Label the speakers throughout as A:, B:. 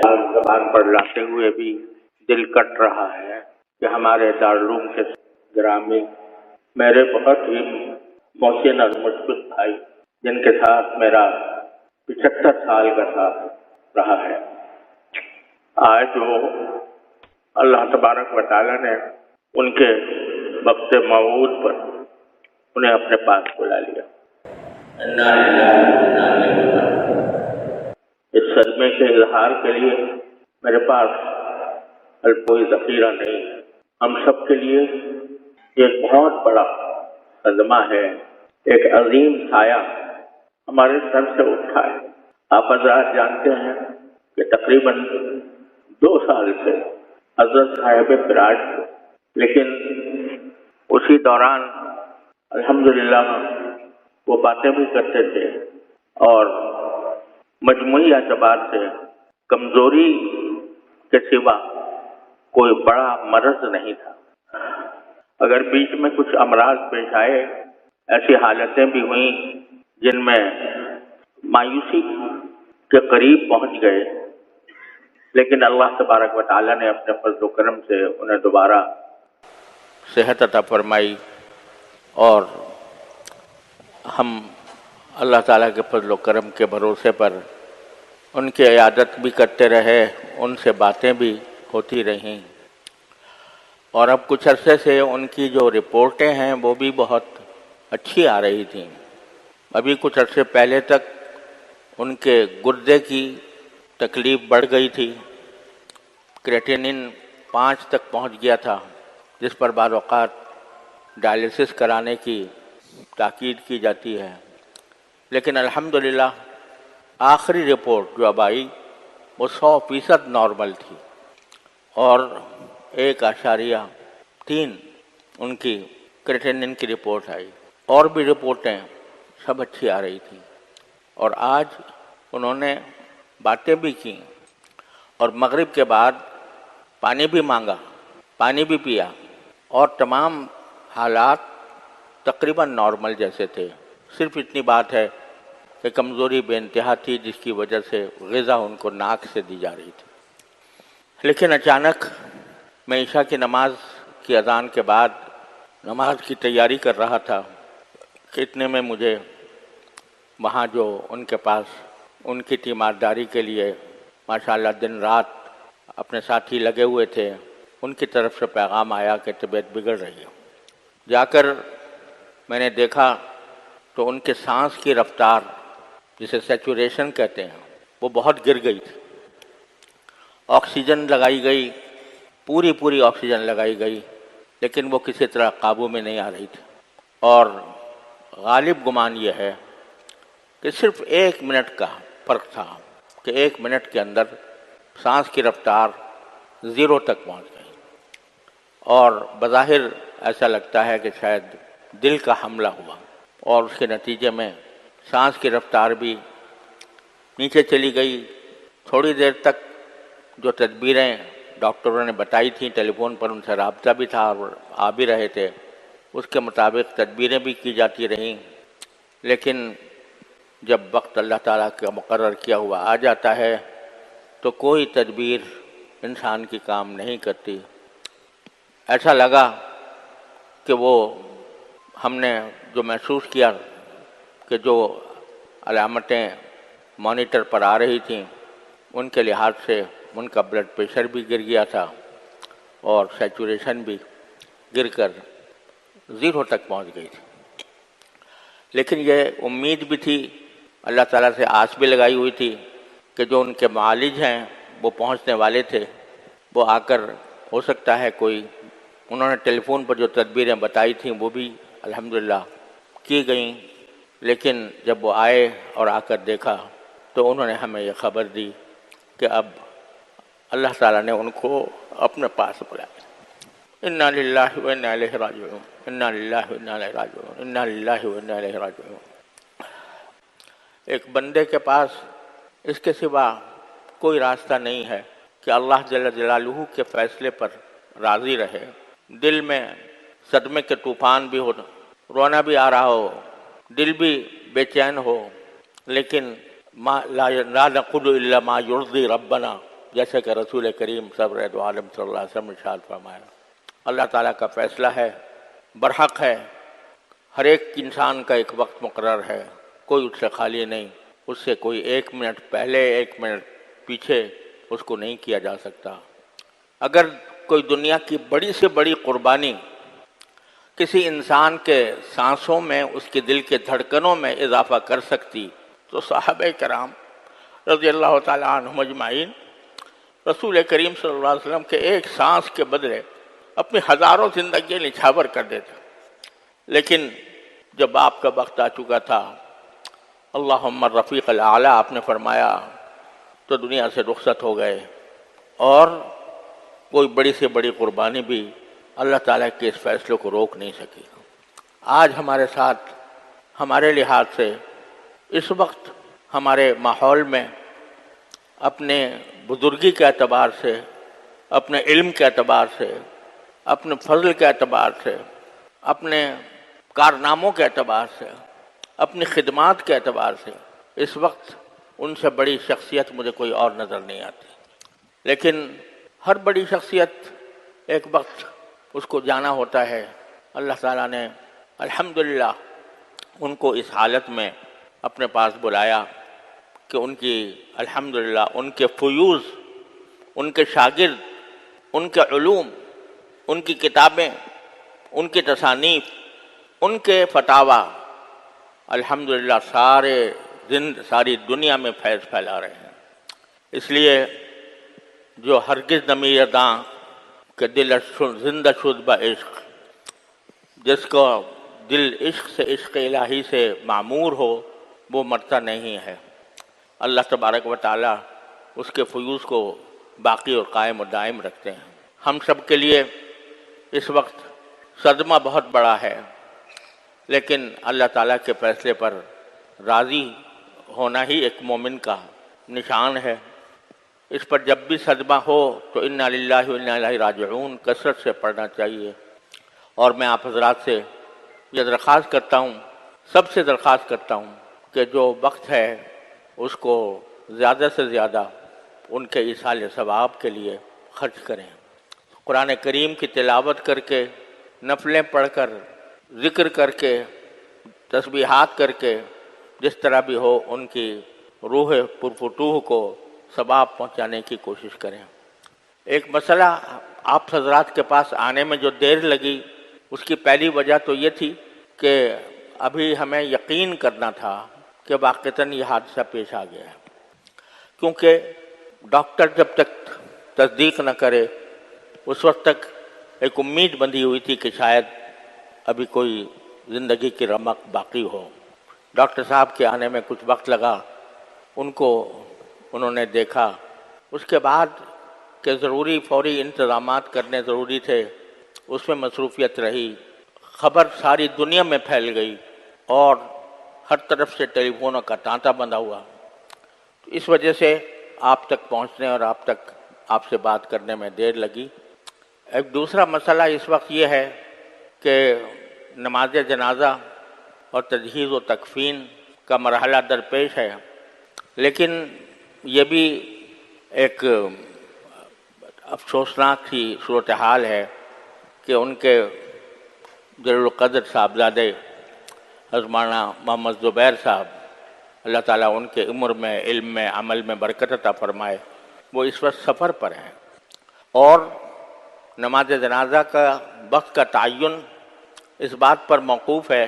A: زبان پر لاتے ہوئے بھی دل کٹ رہا ہے کہ ہمارے دارالعلوم کے گرامی میرے بہت ہی محسن اور مشفق بھائی، جن کے ساتھ میرا 75 سال کا ساتھ رہا ہے، آج وہ اللہ تبارک و تعالیٰ نے ان کے وقت موعود پر انہیں اپنے پاس بلا لیا۔ اس صدمے کے اظہار کے لیے میرے پاس کوئی ذخیرہ نہیں ہے۔ ہم سب کے لیے ایک بہت بڑا صدمہ ہے، ایک عظیم سایہ ہمارے سر سے اٹھا ہے۔ آپ حضرات جانتے ہیں کہ تقریباً 2 سال سے حضرت صاحب فراج تھے، لیکن اسی دوران الحمدللہ وہ باتیں بھی کرتے تھے اور مجموعی اعتبار سے کمزوری کے سوا کوئی بڑا مرض نہیں تھا۔ اگر بیچ میں کچھ امراض پیش آئے، ایسی حالتیں بھی ہوئیں جن میں مایوسی کے قریب پہنچ گئے، لیکن اللہ تبارک و تعالیٰ نے اپنے فضل و کرم سے انہیں دوبارہ صحت عطا فرمائی، اور ہم اللہ تعالیٰ کے فضل و کرم کے بھروسے پر ان کی عیادت بھی کرتے رہے، ان سے باتیں بھی ہوتی رہیں، اور اب کچھ عرصے سے ان کی جو رپورٹیں ہیں وہ بھی بہت اچھی آ رہی تھیں۔ ابھی کچھ عرصے پہلے تک ان کے گردے کی تکلیف بڑھ گئی تھی، کریٹینن 5 تک پہنچ گیا تھا، جس پر بعض اوقات ڈائلیسس کرانے کی تاکید کی جاتی ہے، لیکن الحمدللہ آخری رپورٹ جو اب آئی وہ 100% نارمل تھی، اور 1.3 ان کی کریٹینن کی رپورٹ آئی، اور بھی رپورٹیں سب اچھی آ رہی تھیں۔ اور آج انہوں نے باتیں بھی کی، اور مغرب کے بعد پانی بھی مانگا، پانی بھی پیا، اور تمام حالات تقریباً نارمل جیسے تھے۔ صرف اتنی بات ہے کہ کمزوری بے انتہا تھی، جس کی وجہ سے غذا ان کو ناک سے دی جا رہی تھی۔ لیکن اچانک میں عشاء کی نماز کی اذان کے بعد نماز کی تیاری کر رہا تھا کہ اتنے میں مجھے وہاں جو ان کے پاس ان کی تیمارداری کے لیے ماشاءاللہ دن رات اپنے ساتھی لگے ہوئے تھے، ان کی طرف سے پیغام آیا کہ طبیعت بگڑ رہی ہے۔ جا کر میں نے دیکھا تو ان کے سانس کی رفتار، جسے سیچوریشن کہتے ہیں، وہ بہت گر گئی تھی۔ آکسیجن لگائی گئی، پوری آکسیجن لگائی گئی، لیکن وہ کسی طرح قابو میں نہیں آ رہی تھی، اور غالب گمان یہ ہے کہ صرف 1 منٹ کا فرق تھا کہ 1 منٹ کے اندر سانس کی رفتار 0 تک پہنچ گئی، اور بظاہر ایسا لگتا ہے کہ شاید دل کا حملہ ہوا، اور اس کے نتیجے میں سانس کی رفتار بھی نیچے چلی گئی۔ تھوڑی دیر تک جو تدبیریں ڈاکٹروں نے بتائی تھیں، ٹیلی فون پر ان سے رابطہ بھی تھا اور آ بھی رہے تھے، اس کے مطابق تدبیریں بھی کی جاتی رہیں، لیکن جب وقت اللہ تعالیٰ کا مقرر کیا ہوا آ جاتا ہے تو کوئی تدبیر انسان کی کام نہیں کرتی۔ ایسا لگا کہ وہ ہم نے جو محسوس کیا کہ جو علامتیں مانیٹر پر آ رہی تھیں، ان کے لحاظ سے ان کا بلڈ پریشر بھی گر گیا تھا، اور سیچوریشن بھی گر کر 0 تک پہنچ گئی تھی۔ لیکن یہ امید بھی تھی، اللہ تعالیٰ سے آس بھی لگائی ہوئی تھی کہ جو ان کے معالج ہیں وہ پہنچنے والے تھے، وہ آ کر ہو سکتا ہے کوئی، انہوں نے ٹیلی فون پر جو تدبیریں بتائی تھیں وہ بھی الحمدللہ کی گئیں، لیکن جب وہ آئے اور آ کر دیکھا تو انہوں نے ہمیں یہ خبر دی کہ اب اللہ تعالیٰ نے ان کو اپنے پاس بلایا۔ انا للہ و انا الیہ راجعون، انا للہ و انا الیہ راجعون، انا للہ و انا الیہ راجعون۔ ایک بندے کے پاس اس کے سوا کوئی راستہ نہیں ہے کہ اللہ جل جلالہ کے فیصلے پر راضی رہے۔ دل میں صدمے کے طوفان بھی ہو، رونا بھی آ رہا ہو، دل بھی بے چین ہو، لیکن لا نقول الا ما یرضی ربنا، جیسے کہ رسول کریم سرور دو عالم صلی اللہ علیہ وسلم نے ارشاد فرمایا، اللہ تعالیٰ کا فیصلہ ہے، برحق ہے، ہر ایک انسان کا ایک وقت مقرر ہے، کوئی اس سے خالی نہیں، اس سے کوئی 1 منٹ پہلے 1 منٹ پیچھے اس کو نہیں کیا جا سکتا۔ اگر کوئی دنیا کی بڑی سے بڑی قربانی کسی انسان کے سانسوں میں، اس کے دل کے دھڑکنوں میں اضافہ کر سکتی تو صحابہ کرام رضی اللہ تعالیٰ عنہم اجمعین رسول کریم صلی اللہ علیہ وسلم کے ایک سانس کے بدلے اپنی ہزاروں زندگیاں نچھاور کر دیتے۔ لیکن جب آپ کا وقت آ چکا تھا، اللہم الرفیق الاعلیٰ آپ نے فرمایا، تو دنیا سے رخصت ہو گئے، اور کوئی بڑی سے بڑی قربانی بھی اللہ تعالیٰ کے اس فیصلے کو روک نہیں سکی۔ آج ہمارے ساتھ ہمارے لحاظ سے اس وقت ہمارے ماحول میں اپنے بزرگی کے اعتبار سے، اپنے علم کے اعتبار سے، اپنے فضل کے اعتبار سے، اپنے کارناموں کے اعتبار سے، اپنی خدمات کے اعتبار سے اس وقت ان سے بڑی شخصیت مجھے کوئی اور نظر نہیں آتی۔ لیکن ہر بڑی شخصیت ایک وقت اس کو جانا ہوتا ہے۔ اللہ تعالیٰ نے الحمدللہ ان کو اس حالت میں اپنے پاس بلایا کہ ان کی الحمدللہ ان کے فیوز، ان کے شاگرد، ان کے علوم، ان کی کتابیں، ان کی تصانیف، ان کے فتاویٰ الحمدللہ ساری دنیا میں فیض پھیلا رہے ہیں۔ اس لیے جو ہرگز نہ داں کہ دل زندہ شد بعشق، جس کو دل عشق سے، عشق الہی سے معمور ہو، وہ مرتا نہیں ہے۔ اللہ تبارک و تعالیٰ اس کے فیوز کو باقی اور قائم و دائم رکھتے ہیں۔ ہم سب کے لیے اس وقت صدمہ بہت بڑا ہے، لیکن اللہ تعالیٰ کے فیصلے پر راضی ہونا ہی ایک مومن کا نشان ہے۔ اس پر جب بھی صدمہ ہو تو انا للہ و انا الیہ راجعون کثرت سے پڑھنا چاہیے۔ اور میں آپ حضرات سے یہ درخواست کرتا ہوں، سب سے درخواست کرتا ہوں کہ جو وقت ہے اس کو زیادہ سے زیادہ ان کے ایصال ثواب کے لیے خرچ کریں۔ قرآن کریم کی تلاوت کر کے، نفلیں پڑھ کر، ذکر کر کے، تسبیحات کر کے، جس طرح بھی ہو ان کی روح پرفتوح کو ثواب پہنچانے کی کوشش کریں۔ ایک مسئلہ آپ حضرات کے پاس آنے میں جو دیر لگی، اس کی پہلی وجہ تو یہ تھی کہ ابھی ہمیں یقین کرنا تھا کہ واقعتاً یہ حادثہ پیش آ گیا ہے، کیونکہ ڈاکٹر جب تک تصدیق نہ کرے اس وقت تک ایک امید بندھی ہوئی تھی کہ شاید ابھی کوئی زندگی کی رمق باقی ہو۔ ڈاکٹر صاحب کے آنے میں کچھ وقت لگا، انہوں نے دیکھا، اس کے بعد کہ ضروری فوری انتظامات کرنے ضروری تھے، اس میں مصروفیت رہی، خبر ساری دنیا میں پھیل گئی اور ہر طرف سے ٹیلی فونوں کا تانتا بندھا ہوا۔ اس وجہ سے آپ تک پہنچنے اور آپ سے بات کرنے میں دیر لگی۔ ایک دوسرا مسئلہ اس وقت یہ ہے کہ نماز جنازہ اور تجہیز و تکفین کا مرحلہ درپیش ہے، لیکن یہ بھی ایک افسوسناک سی صورتحال ہے کہ ان کے جلیل القدر صاحبزادے حضرت مولانا محمد زبیر صاحب، اللہ تعالیٰ ان کے عمر میں، علم میں، عمل میں برکت عطا فرمائے، وہ اس وقت سفر پر ہیں، اور نماز جنازہ کا وقت کا تعین اس بات پر موقوف ہے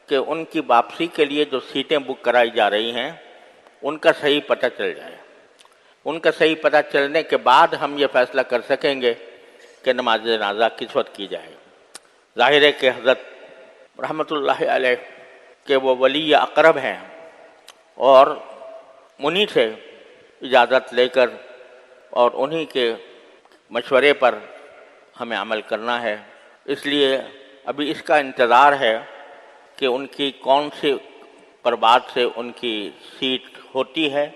A: کہ ان کی واپسی کے لیے جو سیٹیں بک کرائی جا رہی ہیں ان کا صحیح پتہ چل جائے۔ ان کا صحیح پتہ چلنے کے بعد ہم یہ فیصلہ کر سکیں گے کہ نماز جنازہ کس وقت کی جائے۔ ظاہر ہے کہ حضرت رحمۃ اللہ علیہ کہ وہ ولی اقرب ہیں، اور انہی سے اجازت لے کر اور انہی کے مشورے پر ہمیں عمل کرنا ہے۔ اس لیے ابھی اس کا انتظار ہے کہ ان کی کون سی پرواز سے ان کی سیٹ ہوتی ہے۔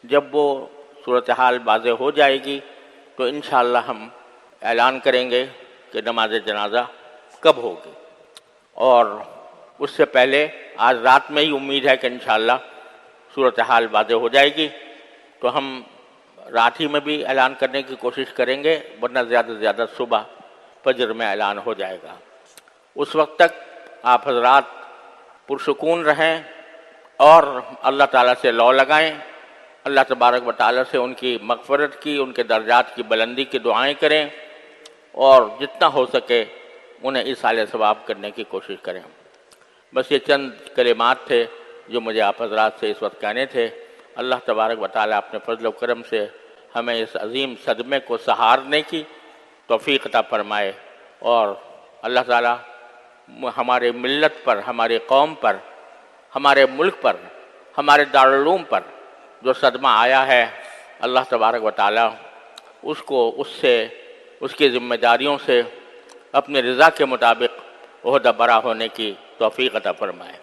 A: جب وہ صورتحال واضح ہو جائے گی تو انشاءاللہ ہم اعلان کریں گے کہ نماز جنازہ کب ہوگی، اور اس سے پہلے آج رات میں ہی امید ہے کہ انشاءاللہ صورتحال واضح ہو جائے گی تو ہم رات ہی میں بھی اعلان کرنے کی کوشش کریں گے، ورنہ زیادہ سے زیادہ صبح فجر میں اعلان ہو جائے گا۔ اس وقت تک آپ حضرات پرسکون رہیں اور اللہ تعالیٰ سے لو لگائیں، اللہ تبارک و تعالیٰ سے ان کی مغفرت کی، ان کے درجات کی بلندی کی دعائیں کریں، اور جتنا ہو سکے انہیں ایصال ثواب کرنے کی کوشش کریں۔ بس یہ چند کلمات تھے جو مجھے آپ حضرات سے اس وقت کہنے تھے۔ اللہ تبارک و تعالیٰ اپنے فضل و کرم سے ہمیں اس عظیم صدمے کو سہارنے کی توفیق عطا فرمائے، اور اللہ تعالیٰ ہمارے ملت پر، ہماری قوم پر، ہمارے ملک پر، ہمارے دارالعلوم پر جو صدمہ آیا ہے، اللہ تبارک و تعالیٰ اس کی ذمہ داریوں سے اپنی رضا کے مطابق عہدہ برا ہونے کی توفیق عطا فرمائے۔